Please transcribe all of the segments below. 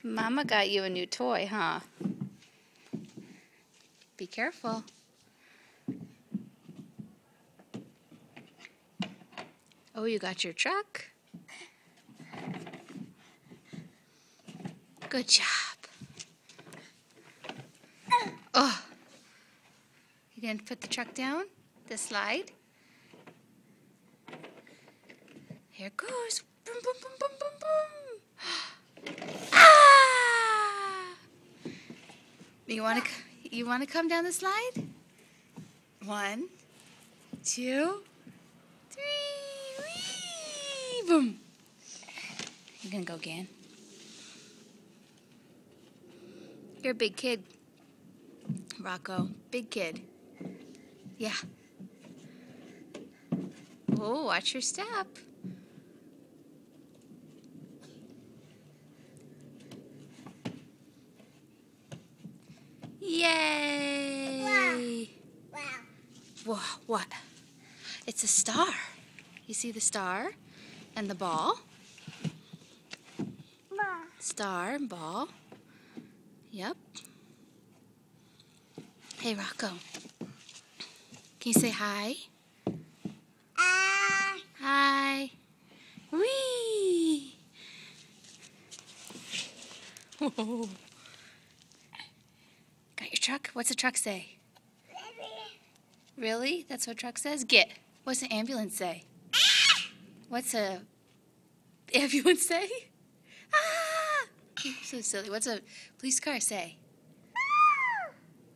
Mama got you a new toy, huh? Be careful. Oh, you got your truck? Good job. Oh, you gonna put the truck down? The slide? Here it goes. Boom, boom, boom, boom, boom, boom. Ah! You wanna come down the slide? 1, 2, 3. Whee! Boom. You're gonna go again. You're a big kid, Rocco. Big kid. Yeah. Oh, watch your step. Yay! Wow. Whoa, what? It's a star. You see the star and the ball? Wow. Star and ball. Yep. Hey, Rocco. Can you say hi? Hi. Whee! Whoa. Got your truck? What's the truck say? Really? That's what truck says? Get. What's the ambulance say? What's a ambulance say? Ah! You're so silly. What's a police car say?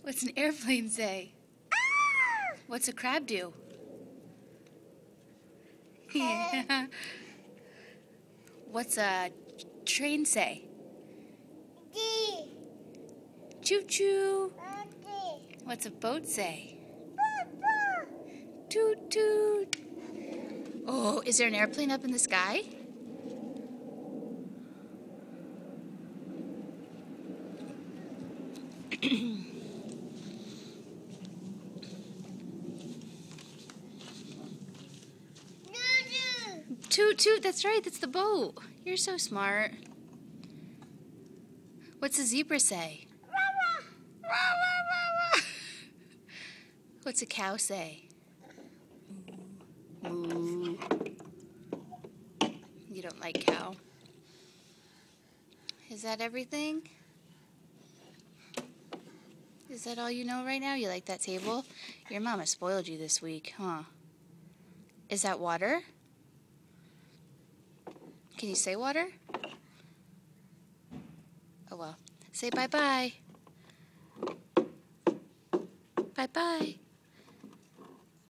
What's an airplane say? What's a crab do? Yeah. What's a train say? Choo-choo. What's a boat say? Toot toot. Oh, is there an airplane up in the sky? Toot toot, that's right, that's the boat. You're so smart. What's a zebra say? Rah, rah, rah, rah. What's a cow say? Moo. You don't like cow. Is that everything? Is that all you know right now? You like that table? Your mama spoiled you this week, huh? Is that water? Can you say water? Oh well. Say bye-bye. Bye-bye.